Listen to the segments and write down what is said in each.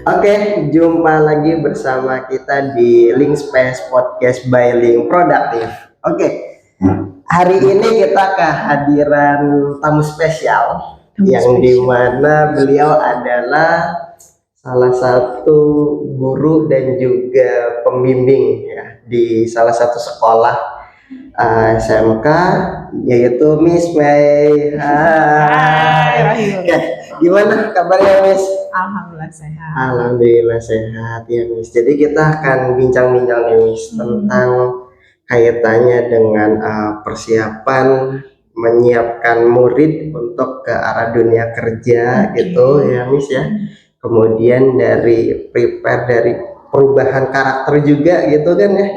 Oke, jumpa lagi bersama kita di Link Space Podcast by Link Produktif. Oke, hari ini kita kehadiran tamu spesial yang dimana beliau adalah salah satu guru dan juga pembimbing ya di salah satu sekolah SMK, yaitu Miss Mei. Hai. Oke, gimana kabarnya Miss? Alhamdulillah sehat. Alhamdulillah sehat ya Miss. Jadi kita akan bincang-bincang nih Miss tentang kaitannya dengan persiapan menyiapkan murid untuk ke arah dunia kerja gitu ya Miss ya. Kemudian dari prepare dari perubahan karakter juga gitu kan ya.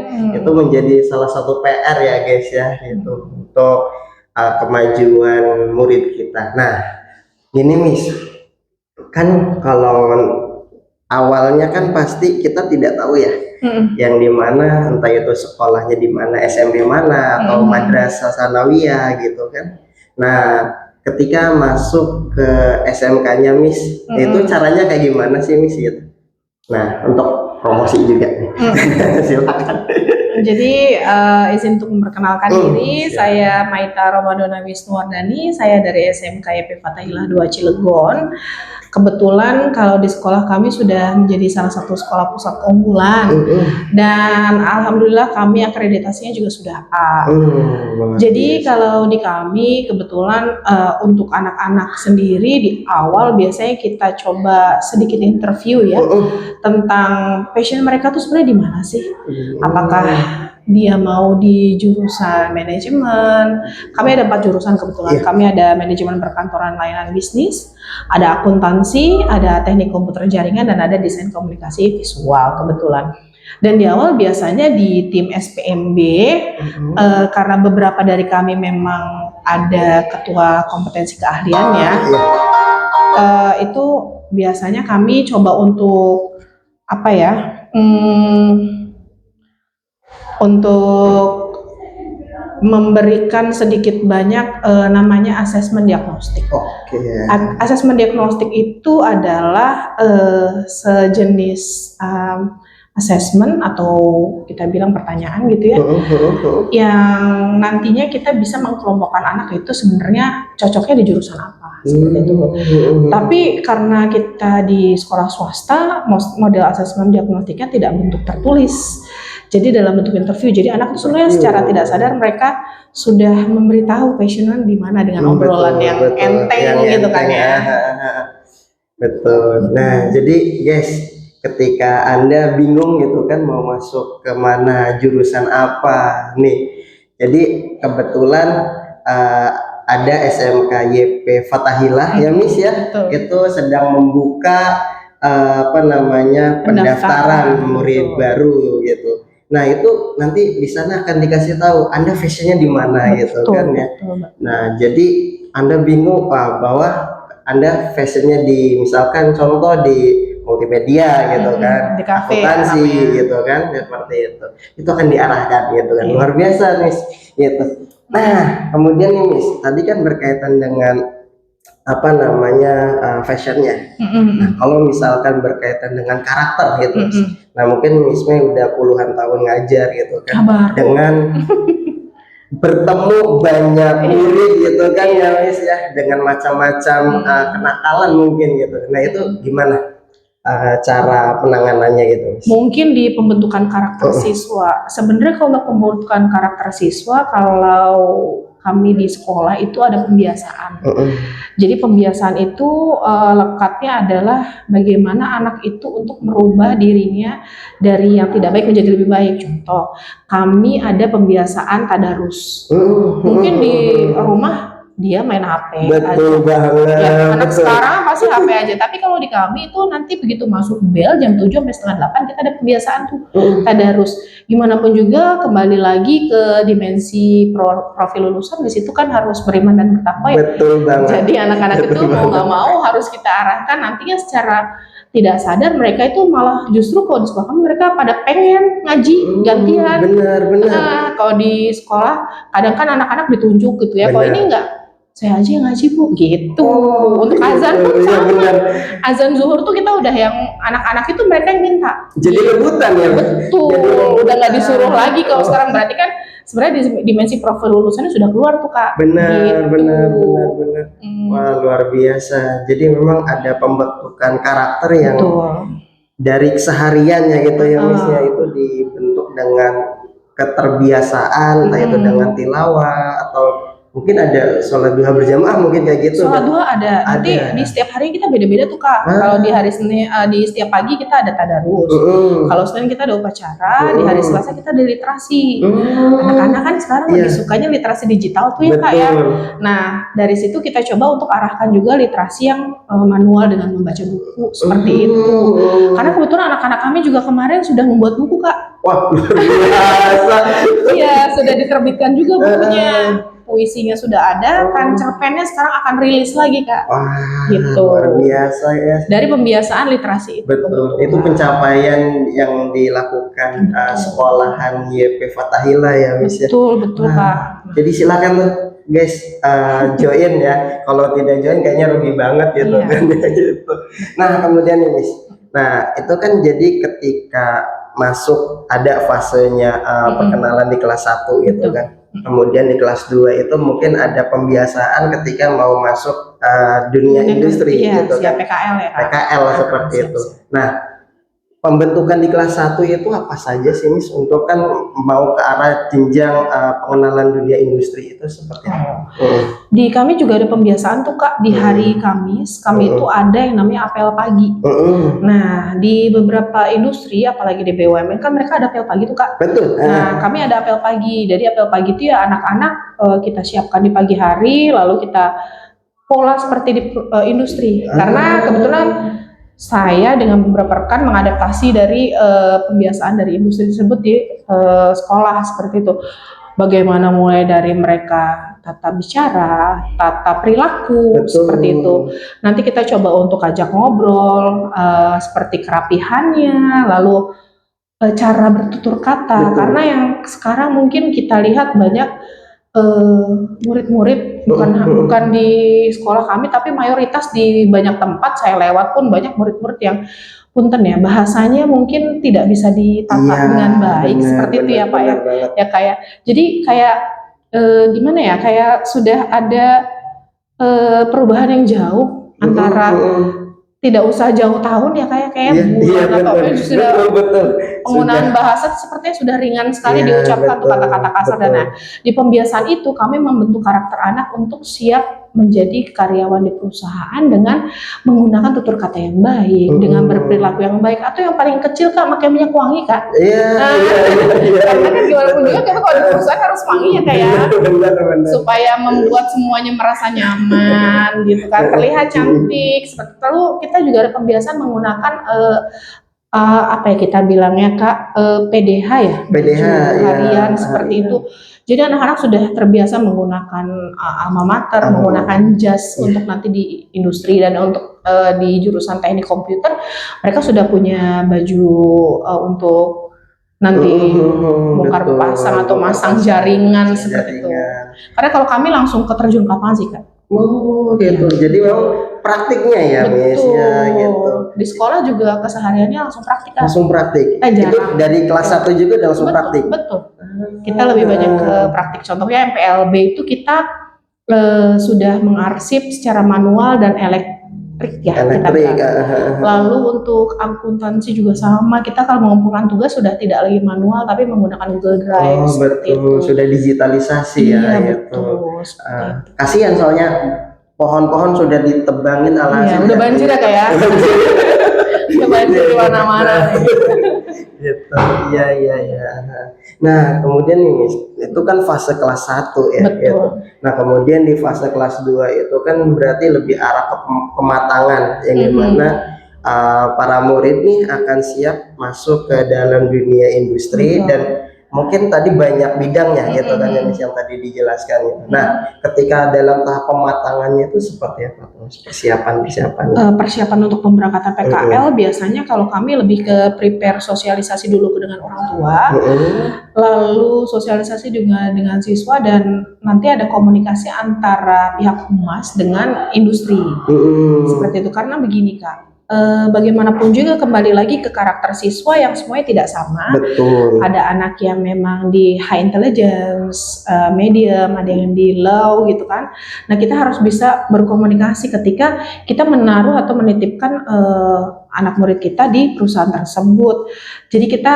Itu menjadi salah satu PR ya guys ya gitu untuk kemajuan murid kita. Nah, ini Miss, kan kalau awalnya kan pasti kita tidak tahu ya yang di mana, entah itu sekolahnya di mana, SMP mana atau madrasah sanawiyah gitu kan. Nah, ketika masuk ke SMK-nya Miss, itu caranya kayak gimana sih Miss gitu? Nah, untuk promosi juga nih. Silakan. Jadi izin untuk memperkenalkan diri, saya Maita Romadona Wisnuwardani, saya dari SMK YP Fatahillah 2 Cilegon. Kebetulan kalau di sekolah kami sudah menjadi salah satu sekolah pusat keunggulan dan alhamdulillah kami akreditasinya juga sudah A. Jadi kalau di kami kebetulan untuk anak-anak sendiri di awal biasanya kita coba sedikit interview ya tentang passion mereka tuh sebenarnya di mana sih? Apakah dia mau di jurusan manajemen? Kami ada 4 jurusan kebetulan. Kami ada manajemen perkantoran layanan bisnis, ada akuntansi, ada teknik komputer jaringan, dan ada desain komunikasi visual kebetulan. Dan di awal biasanya di tim SPMB, karena beberapa dari kami memang ada ketua kompetensi keahlian ya, itu biasanya kami coba untuk apa ya? Untuk memberikan sedikit banyak namanya asesmen diagnostik. Asesmen diagnostik itu adalah sejenis asesmen atau kita bilang pertanyaan gitu ya, yang nantinya kita bisa mengkelompokkan anak itu sebenarnya cocoknya di jurusan apa seperti itu. Tapi karena kita di sekolah swasta, model asesmen diagnostiknya tidak bentuk tertulis. Jadi dalam bentuk interview, jadi anak itu sebenarnya secara tidak sadar mereka sudah memberitahu passionnya di mana dengan obrolan yang enteng gitu kan ya. Betul. Nah, jadi guys, ketika Anda bingung gitu kan mau masuk ke mana, jurusan apa nih. Jadi kebetulan ada SMK YP Fatahillah ya Miss ya. Itu sedang membuka pendaftaran murid baru gitu. Nah, itu nanti di sana akan dikasih tahu Anda fashionnya di mana gitu kan ya. Nah, jadi Anda bingung bahwa Anda fashionnya di misalkan contoh di multimedia gitu kan, di kafe, akuntansi gitu kan, seperti itu akan diarahkan gitu kan. Luar biasa Miss gitu. Nah, kemudian nih Miss, tadi kan berkaitan dengan fashionnya. Nah, kalau misalkan berkaitan dengan karakter gitu, nah mungkin Miss Mei udah puluhan tahun ngajar gitu kan, dengan bertemu banyak murid gitu kan ya Miss ya, dengan macam-macam kenakalan mungkin gitu. Nah, itu gimana cara penanganannya gitu Miss? Mungkin di pembentukan karakter siswa. Sebenarnya kalau pembentukan karakter siswa, kalau kami di sekolah itu ada pembiasaan. Jadi pembiasaan itu lekatnya adalah bagaimana anak itu untuk merubah dirinya dari yang tidak baik menjadi lebih baik. Contoh, kami ada pembiasaan tadarus. Mungkin di rumah dia main HP Betul aja. banget. Ya, anak sekarang pasti HP aja. Tapi kalau di kami itu nanti begitu masuk bel jam 7 sampai setengah 8 kita ada pembiasaan tuh tadarus. Gimana pun juga kembali lagi ke dimensi profil lulusan, di situ kan harus beriman dan bertakwa ya. Betul banget. Jadi anak-anak itu mau nggak mau harus kita arahkan, nantinya secara tidak sadar mereka itu malah justru kalau di sekolah kami mereka pada pengen ngaji gantian. Benar. Kalau di sekolah kadang kan anak-anak ditunjuk gitu ya. Kalau ini enggak, saya aja yang ngaji Bu, gitu. Oh, Untuk azan pun iya, sama. benar. Azan zuhur tuh kita udah yang anak-anak itu mereka yang minta. Jadi rebutan ya. Betul, Jadi udah nggak rebutan. disuruh lagi kalau Oh, sekarang, berarti kan sebenarnya dimensi profil lulusannya sudah keluar tuh Kak. benar, Gitu. benar. Wah, luar biasa. Jadi memang ada pembentukan karakter yang Betul. dari kesehariannya gitu ya Miss ya, itu dibentuk dengan keterbiasaan, entah itu dengan tilawah atau mungkin ada sholat duha berjamaah mungkin kayak gitu. Sholat duha ada. Nanti Ada. di setiap hari kita beda-beda tuh Kak. Ah. Kalau di hari Senin, di setiap pagi kita ada tadarus. Kalau Senin kita ada upacara, di hari Selasa kita ada literasi. Anak-anak kan sekarang Iya. lebih sukanya literasi digital tuh ya Kak ya. Nah, dari situ kita coba untuk arahkan juga literasi yang manual dengan membaca buku seperti itu. Karena kebetulan anak-anak kami juga kemarin sudah membuat buku Kak. Wah, luar biasa. Iya, sudah diterbitkan juga bukunya. Puisinya sudah ada, kan cerpennya sekarang akan rilis lagi Kak. Wah, Gitu. luar biasa ya. Dari pembiasaan literasi itu. Betul, itu pencapaian yang dilakukan sekolahan YP Fathahillah ya Miss ya. Betul, betul Kak. Jadi silakan tuh guys join ya. Kalau tidak join kayaknya rugi banget gitu Iya. kan gitu. Nah kemudian nih Miss, nah itu kan jadi ketika masuk ada fasenya perkenalan di kelas 1 gitu Betul. kan. Kemudian di kelas 2 itu mungkin ada pembiasaan ketika mau masuk dunia industri Iya, gitu siap kan. PKL ya Kak. PKL seperti Siap, itu. siap. Nah, pembentukan di kelas 1 itu apa saja sih Miss, untuk kan mau ke arah jenjang pengenalan dunia industri itu seperti apa? Di kami juga ada pembiasaan tuh Kak, di hari Kamis kami itu ada yang namanya apel pagi. Nah, di beberapa industri apalagi di BUMN kan mereka ada apel pagi tuh Kak. Betul. Nah, kami ada apel pagi. Jadi apel pagi itu ya anak-anak kita siapkan di pagi hari, lalu kita pola seperti di industri. Karena kebetulan saya dengan beberapa rekan mengadaptasi dari pembiasaan dari industri tersebut di sekolah seperti itu. Bagaimana mulai dari mereka tata bicara, tata perilaku, Betul. seperti itu. Nanti kita coba untuk ajak ngobrol, seperti kerapihannya, lalu cara bertutur kata. Betul. Karena yang sekarang mungkin kita lihat banyak murid-murid, bukan di sekolah kami, tapi mayoritas di banyak tempat saya lewat pun banyak murid-murid yang punten ya, bahasanya mungkin tidak bisa ditata dengan baik, seperti itu ya Pak ya. Ya kayak, jadi kayak gimana ya, kayak sudah ada perubahan yang jauh antara tidak usah jauh tahun ya kayak bulan atau apa, sudah betul. penggunaan bahasa sepertinya sudah ringan sekali diucapkan tuh kata-kata kasar. Dan nah, di pembiasaan itu kami membentuk karakter anak untuk siap menjadi karyawan di perusahaan dengan menggunakan tutur kata yang baik, dengan berperilaku yang baik, atau yang paling kecil Kak, pakai minyak wangi Kak. Karena kan gimana pun juga kita kalau di perusahaan harus wangi ya Kak ya, supaya membuat semuanya merasa nyaman gitu kan, terlihat cantik seperti itu. Lalu kita juga ada pembiasaan menggunakan apa ya kita bilangnya Kak, PDH ya, PDH harian seperti itu. Jadi anak-anak sudah terbiasa menggunakan alma mater, menggunakan jas untuk nanti di industri, dan untuk di jurusan teknik komputer mereka sudah punya baju untuk nanti bongkar pasang atau masang jaringan seperti itu. Karena kalau kami langsung ke terjun ke lapangan sih Kak. Oh gitu, jadi memang praktiknya ya Miss ya gitu. Di sekolah juga kesehariannya langsung praktik Kak. Langsung praktik. Itu dari kelas 1 juga udah langsung praktik. Betul. Kita lebih banyak ke praktik. Contohnya MPLB itu kita sudah mengarsip secara manual dan elektrik ya. Lalu untuk akuntansi juga sama. Kita kalau mengumpulkan tugas sudah tidak lagi manual tapi menggunakan Google Drive. Oh betul, sudah digitalisasi ya. Betul. Kasihan soalnya pohon-pohon sudah ditebangin Iya, udah banjir ya Kak ya. Udah banjir di mana-mana. Gitu. Iya. Nah, kemudian nih Miss, itu kan fase kelas 1 ya. Betul. Gitu. Nah, kemudian di fase kelas 2 itu kan berarti lebih arah ke pematangan, yang dimana para murid nih akan siap masuk ke dalam dunia industri dan mungkin tadi banyak bidangnya gitu kan yang tadi dijelaskan gitu. Nah, ketika dalam tahap pematangannya itu seperti apa tuh persiapan-persiapannya? Persiapan untuk pemberangkatan PKL biasanya kalau kami lebih ke prepare sosialisasi dulu dengan orang tua, lalu sosialisasi juga dengan siswa, dan nanti ada komunikasi antara pihak humas dengan industri. Seperti itu, karena begini Kak, bagaimanapun juga kembali lagi ke karakter siswa yang semuanya tidak sama. Betul. Ada anak yang memang di high intelligence, medium, ada yang di low gitu kan. Nah, kita harus bisa berkomunikasi ketika kita menaruh atau menitipkan anak murid kita di perusahaan tersebut. Jadi kita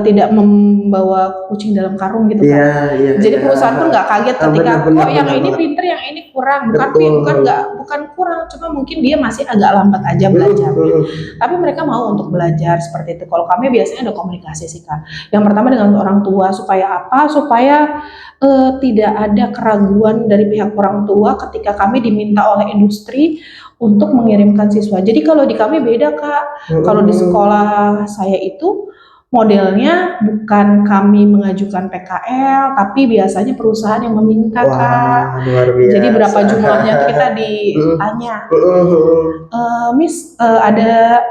tidak membawa kucing dalam karung gitu kan. Jadi perusahaan pun nggak kaget ketika yang ini pinter, yang ini kurang. Bukan kurang, cuma mungkin dia masih agak lambat aja belajarnya. Tapi mereka mau untuk belajar seperti itu. Kalau kami biasanya ada komunikasi sih Kak. Yang pertama dengan orang tua, supaya apa? Supaya tidak ada keraguan dari pihak orang tua ketika kami diminta oleh industri untuk mengirimkan siswa. Jadi kalau di kami beda Kak. Kalau di sekolah saya itu modelnya bukan kami mengajukan PKL, tapi biasanya perusahaan yang meminta Kak. Luar biasa. Jadi berapa jumlahnya itu kita ditanya, Miss ada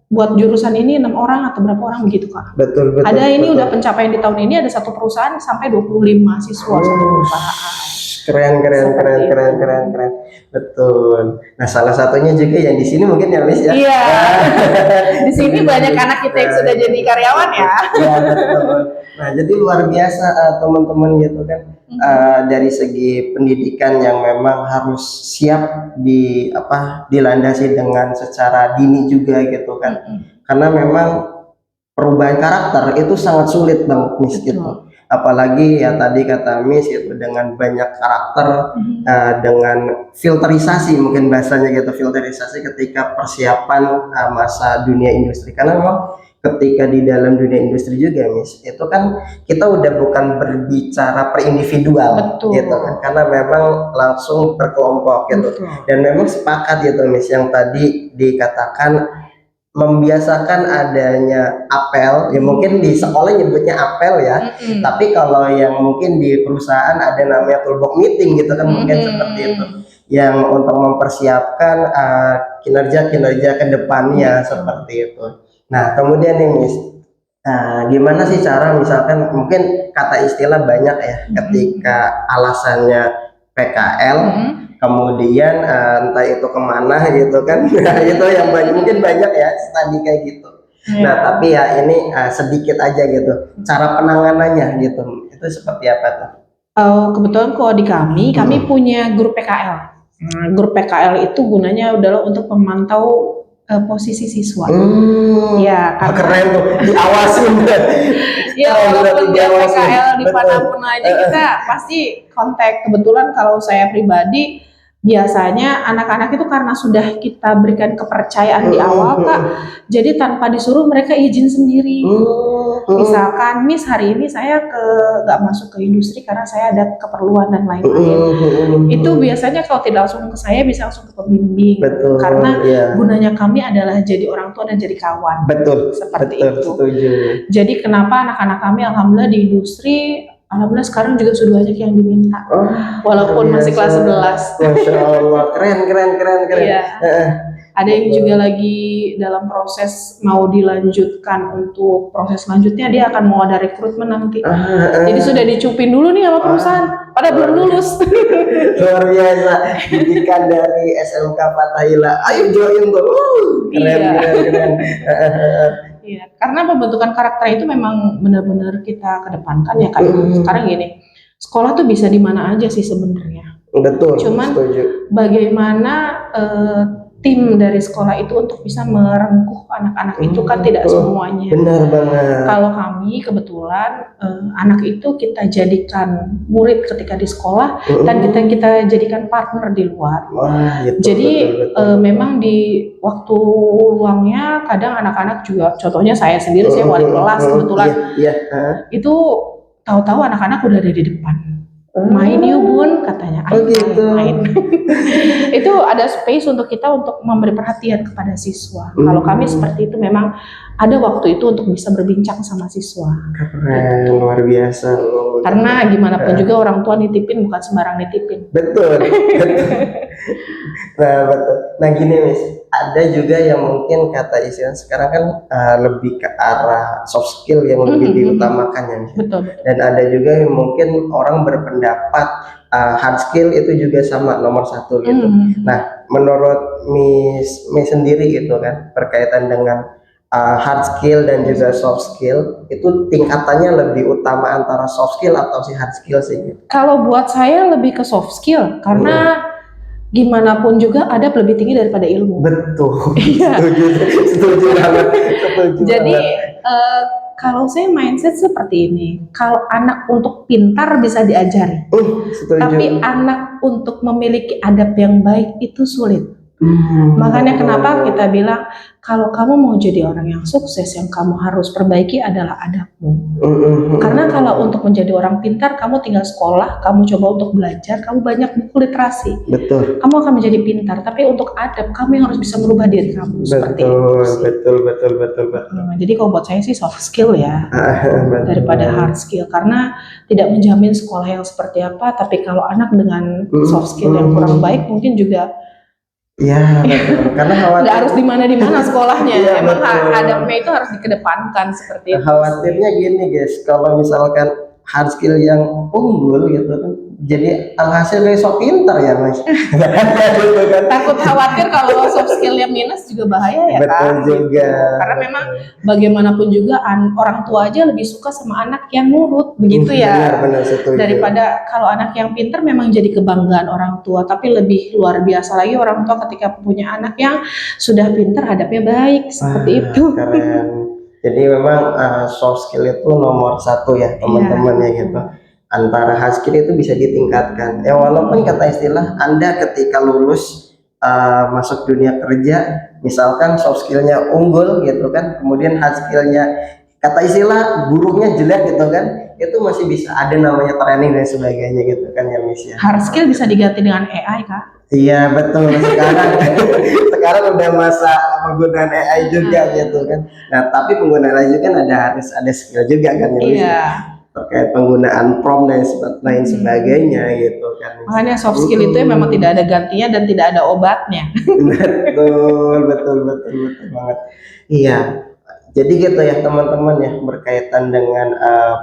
buat jurusan ini 6 orang atau berapa orang begitu Kak. Betul. Ada ini udah pencapaian di tahun ini ada satu perusahaan sampai 25 siswa satu perusahaan. Keren. Betul. Nah, salah satunya juga yang di sini mungkin ya Miss ya. Iya. Di sini banyak anak kita yang sudah jadi karyawan ya. Iya, betul. Nah, jadi luar biasa teman-teman gitu kan. Dari segi pendidikan yang memang harus siap dilandasi dengan secara dini juga gitu kan. Karena memang perubahan karakter itu sangat sulit banget Miss gitu. Apalagi ya tadi kata Miss itu dengan banyak karakter, dengan filterisasi mungkin bahasanya gitu, filterisasi ketika persiapan masa dunia industri. Karena memang ketika di dalam dunia industri juga Miss, itu kan kita udah bukan berbicara per individual gitu kan, karena memang langsung berkelompok gitu. Dan memang sepakat gitu Miss yang tadi dikatakan membiasakan adanya apel, ya mungkin di sekolah nyebutnya apel ya, tapi kalau yang mungkin di perusahaan ada namanya toolbox meeting gitu kan, mungkin seperti itu, yang untuk mempersiapkan kinerja ke depannya seperti itu. Nah, kemudian nih Miss, gimana sih cara misalkan mungkin kata istilah banyak ya, ketika alasannya PKL, kemudian entah itu kemana gitu kan, itu yang mungkin banyak ya tadi kayak gitu. Nah, tapi ya ini sedikit aja gitu, cara penanganannya gitu, itu seperti apa tuh? Kebetulan kalau di kami punya grup PKL. Grup PKL itu gunanya adalah untuk memantau posisi siswa. Ya, karena keren tuh, diawasin. Ya, walaupun dia PKL di mana-mana aja kita pasti kontak. Kebetulan kalau saya pribadi biasanya anak-anak itu karena sudah kita berikan kepercayaan di awal Kak, jadi tanpa disuruh mereka izin sendiri. Misalkan Miss hari ini saya nggak masuk ke industri karena saya ada keperluan dan lain-lain. Itu biasanya kalau tidak langsung ke saya bisa langsung ke pembimbing. Karena gunanya kami adalah jadi orang tua dan jadi kawan. Seperti itu. Setuju. Jadi kenapa anak-anak kami alhamdulillah di industri, alhamdulillah sekarang juga sudah banyak yang diminta, walaupun masih kelas 11. Masya Allah, keren. Iya. Ada yang juga lagi dalam proses mau dilanjutkan, untuk proses selanjutnya dia akan mau ada rekrutmen nanti. Jadi sudah dicupin dulu nih sama perusahaan, padahal belum lulus. Luar biasa, didikan dari SMK Fathahillah, ayo join tuh. Keren. Iya, karena pembentukan karakter itu memang benar-benar kita kedepankan ya Kak. Sekarang gini, sekolah tuh bisa di mana aja sih sebenarnya. Betul. Cuman setuju. Bagaimana tim dari sekolah itu untuk bisa merengkuh anak-anak itu kan tidak semuanya. Benar banget. Kalau kami kebetulan anak itu kita jadikan murid ketika di sekolah, dan kita jadikan partner di luar. Jadi betul. Memang di waktu luangnya kadang anak-anak juga, contohnya saya sendiri, saya wali kelas kebetulan, itu tahu-tahu anak-anak udah ada di depan. Main yuk bun, katanya. Oh gitu. Main. Itu ada space untuk kita untuk memberi perhatian kepada siswa. Kalau kami seperti itu memang ada waktu itu untuk bisa berbincang sama siswa. Keren, luar biasa loh. Karena gimana pun juga orang tua nitipin bukan sembarang nitipin. Betul. Nah betul. Nah gini Miss, ada juga yang mungkin kata istilah sekarang kan lebih ke arah soft skill yang lebih diutamakan ya Miss. Betul. Dan ada juga yang mungkin orang berpendapat hard skill itu juga sama nomor satu gitu. Nah menurut Miss sendiri gitu kan berkaitan dengan hard skill dan juga soft skill itu tingkatannya lebih utama antara soft skill atau si hard skill sih gitu. Kalau buat saya lebih ke soft skill karena gimana pun juga adab lebih tinggi daripada ilmu. Betul. Iya. Setuju banget. Jadi kalau saya mindset seperti ini, kalau anak untuk pintar bisa diajari, setuju. tapi anak untuk memiliki adab yang baik itu sulit. Makanya kenapa kita bilang kalau kamu mau jadi orang yang sukses, yang kamu harus perbaiki adalah adabmu. Karena kalau untuk menjadi orang pintar, kamu tinggal sekolah, kamu coba untuk belajar, kamu banyak buku literasi. Betul. Kamu akan menjadi pintar, tapi untuk adab kamu yang harus bisa merubah diri kamu seperti itu. Betul. Jadi kalau buat saya sih soft skill ya, Betul. daripada hard skill, karena tidak menjamin sekolah yang seperti apa. Tapi kalau anak dengan soft skill yang kurang baik, mungkin juga ya betul. Karena khawatir nggak harus di mana sekolahnya. Iya, Emang betul. adabnya itu harus dikedepankan seperti itu. Khawatirnya gini guys, kalau misalkan hard skill yang unggul gitu kan, jadi alhasil besok pintar ya Mas. Gitu kan. Takut khawatir kalau soft skillnya minus juga bahaya ya Betul kan. juga. Karena memang bagaimanapun juga orang tua aja lebih suka sama anak yang nurut begitu ya. Benar, setuju. Daripada kalau anak yang pintar memang jadi kebanggaan orang tua, tapi lebih luar biasa lagi orang tua ketika punya anak yang sudah pintar adabnya baik seperti itu. Keren. Jadi memang soft skill itu nomor satu ya teman-teman ya gitu. Antara hard skill itu bisa ditingkatkan. Ya walaupun kata istilah Anda ketika lulus masuk dunia kerja, misalkan soft skillnya unggul gitu kan, kemudian hard skillnya kata istilah buruknya jelek gitu kan, itu masih bisa ada namanya training dan sebagainya gitu kan ya Miss ya. Hard skill bisa diganti dengan AI Kak. Iya betul sekarang udah masa penggunaan AI juga gitu kan. Nah tapi penggunaan AI juga kan harus ada skill juga kan ya Miss. Iya. Terkait penggunaan prompt dan lain sebagainya gitu kan. Makanya soft skill itu memang tidak ada gantinya dan tidak ada obatnya. betul banget. Iya. Jadi gitu ya teman-teman ya berkaitan dengan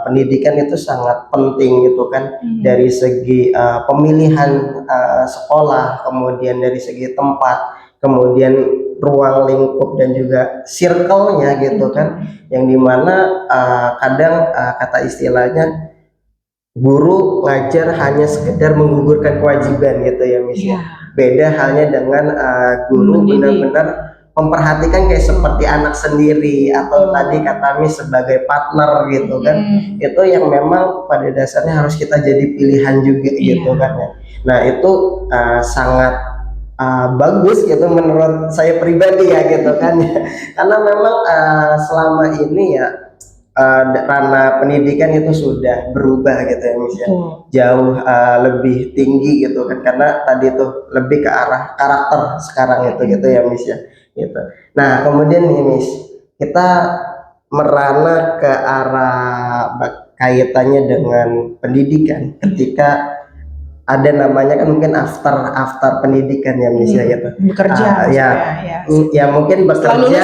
pendidikan itu sangat penting gitu kan dari segi pemilihan sekolah, kemudian dari segi tempat, kemudian ruang lingkup dan juga circle-nya gitu kan, yang dimana kadang kata istilahnya guru ngajar hanya sekedar menggugurkan kewajiban gitu ya Miss ya. Beda halnya dengan guru benar-benar memperhatikan kayak seperti anak sendiri atau tadi kata Miss sebagai partner gitu kan. Itu yang memang pada dasarnya harus kita jadi pilihan juga gitu kan ya. Nah itu sangat bagus gitu menurut saya pribadi ya gitu kan ya. Karena memang selama ini ya ranah pendidikan itu sudah berubah gitu ya Miss ya. Jauh lebih tinggi gitu kan, karena tadi tuh lebih ke arah karakter sekarang itu gitu ya Miss ya gitu. Nah kemudian nih Miss, kita merana ke arah kaitannya dengan pendidikan ketika ada namanya kan mungkin after pendidikan ya Miss ya gitu. Bekerja ya mungkin bekerja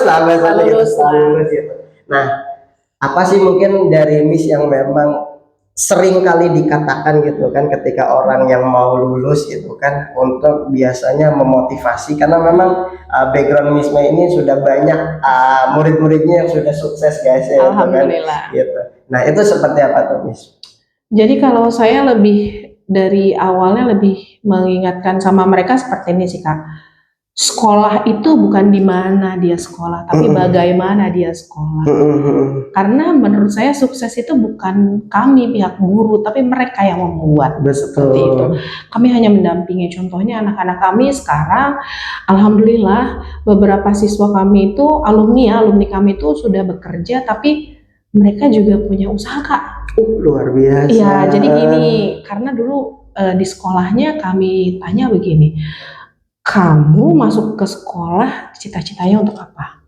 setelah lulus gitu. Nah apa sih mungkin dari Miss yang memang sering kali dikatakan gitu kan ketika orang yang mau lulus gitu kan untuk biasanya memotivasi, karena memang background Miss May ini sudah banyak murid-muridnya yang sudah sukses guys ya. Alhamdulillah. Gitu. Nah itu seperti apa tuh Miss? Jadi kalau saya lebih dari awalnya lebih mengingatkan sama mereka seperti ini sih Kak. Sekolah itu bukan di mana dia sekolah, tapi bagaimana dia sekolah. Karena menurut saya sukses itu bukan kami pihak guru, tapi mereka yang membuat. Seperti itu. Kami hanya mendampingi. Contohnya anak-anak kami sekarang, alhamdulillah beberapa siswa kami itu alumni kami itu sudah bekerja, tapi mereka juga punya usaha Kak. Luar biasa. Iya, jadi gini, karena dulu di sekolahnya kami tanya begini, kamu masuk ke sekolah cita-citanya untuk apa?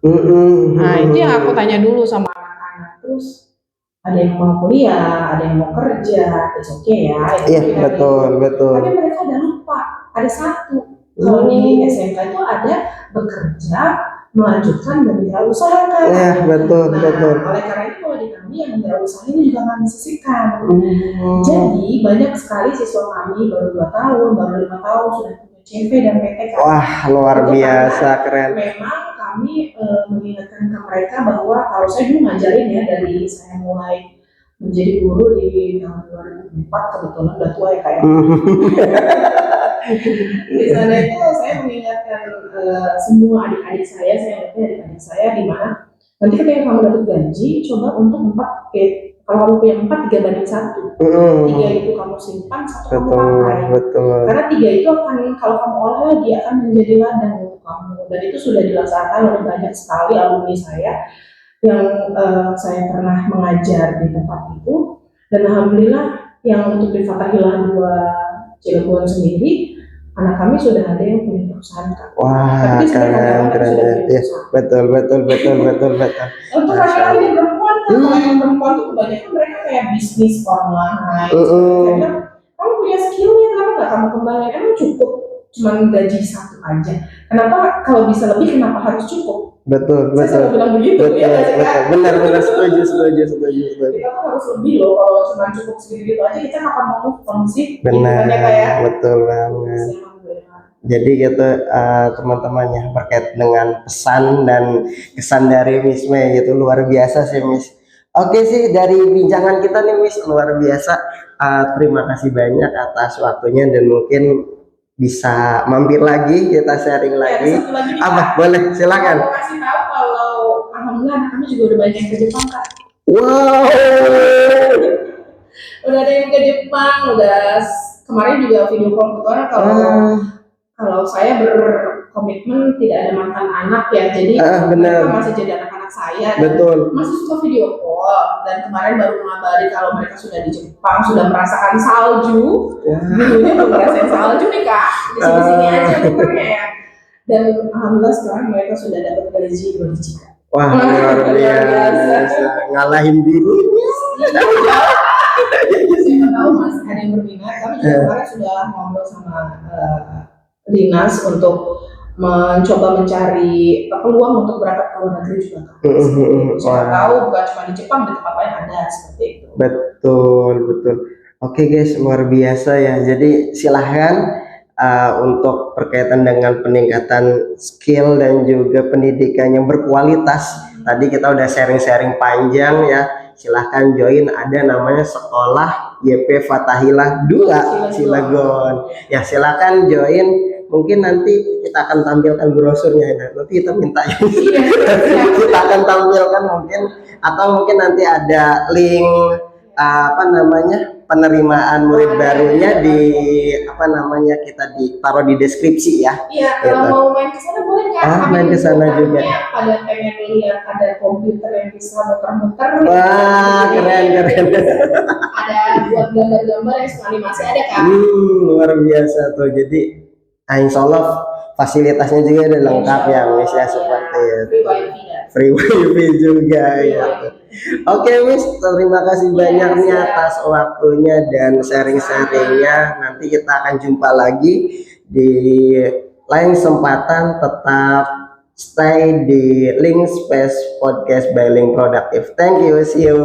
Nah, itu yang aku tanya dulu sama anak-anak. Terus ada yang mau kuliah, ada yang mau kerja, it's okay ya. Iya, betul. Tapi mereka ada lupa, ada satu. Kalau di SMK itu ada bekerja, melanjutkan dan mewirausahakan. Iya, betul. Oleh karena itu kalau di kami yang mewirausaha ini juga kami sisihkan. Jadi banyak sekali siswa kami baru 2 tahun, baru 5 tahun sudah punya CV dan PTK. Wah, luar biasa, keren. Memang kami mengingatkan ke mereka bahwa kalau saya dulu ngajarin ya dari saya mulai menjadi guru di tahun 2004, kebetulan udah tua ya kayak. Di sana itu saya mengingatkan semua adik-adik saya adik-adik saya di mana nanti ketika kamu dapat gaji, coba untuk 4 kalau kamu punya 4, 3/1. 3 itu kamu simpan, 1 kamu pakai. Karena 3 itu akan kalau kamu olah lagi akan menjadi ladang untuk kamu. Dan itu sudah dilaksanakan oleh banyak sekali alumni saya yang saya pernah mengajar di tempat itu. Dan alhamdulillah yang untuk di Fathahillah 2 Cilegon sendiri, anak kami sudah ada yang punya perusahaan. Wah, keren. Ya, betul. Untuk laki-laki dan perempuan, kalau yang perempuan itu kebanyakan mereka kayak bisnis online. Kamu punya skillnya, kenapa nggak kamu kembangin? Emang cukup cuma gaji 1 aja? Kenapa kalau bisa lebih, kenapa harus cukup? Betul. Saya selalu bilang begitu. Benar, setuju. Kita tuh harus lebih loh, kalau cuma cukup segitu aja kita akan mau konsumsi. Benar, betul banget. Jadi gitu teman-teman ya, berkait dengan pesan dan kesan dari Miss May gitu, luar biasa sih Miss. Oke sih, dari bincangan kita nih Miss, luar biasa. Terima kasih banyak atas waktunya dan mungkin bisa mampir lagi, kita sharing lagi. Apa? Boleh, silakan. Aku kasih tahu kalau alhamdulillah anak kami juga udah banyak yang ke Jepang, Kak. Wow. Udah ada yang ke Jepang, udah kemarin juga video call kebetulan kalau saya berkomitmen tidak ada mantan anak ya, jadi mereka masih jadi anak-anak saya. Betul. Masih suka video call, dan kemarin baru mengabari kalau mereka sudah di Jepang, sudah merasakan salju. Dulunya belum ngerasain salju nih Kak, di sini aja bukannya ya. Dan alhamdulillah sekarang mereka sudah dapat gaji 2 digit. Wah, luar biasa, ngalahin diri. Siapa tahu Mas ada yang berminat. Kami juga kemarin sudah ngobrol sama dinas untuk mencoba mencari peluang untuk berangkat ke luar negeri juga kan. Siapa tahu bukan cuma di Jepang, di tempat lain ada seperti itu. Betul. Oke guys, luar biasa ya. Jadi silahkan untuk berkaitan dengan peningkatan skill dan juga pendidikan yang berkualitas. Tadi kita udah sharing-sharing panjang ya. Silahkan join, ada namanya Sekolah YP Fathahillah 2 Cilegon. Ya silahkan join. Mungkin nanti kita akan tampilkan brosurnya, nanti kita minta kita akan tampilkan mungkin, atau mungkin nanti ada link penerimaan murid barunya di kita ditaruh di deskripsi ya. Iya, kalau mau main ke sana boleh kan? Main ke sana juga. Pada pengen lihat ada komputer yang bisa muter-muter. Wah, keren. Ada buat gambar-gambar yang animasi ada kan? Luar biasa tuh. Jadi insya Allah fasilitasnya juga ada lengkap ya Miss ya, seperti itu. Free wifi juga ya. Oke Miss, terima kasih banyak nih atas waktunya dan sharing-sharingnya. Nanti kita akan jumpa lagi di lain kesempatan. Tetap stay di Link Space Podcast by Link Productive. Thank you, see you.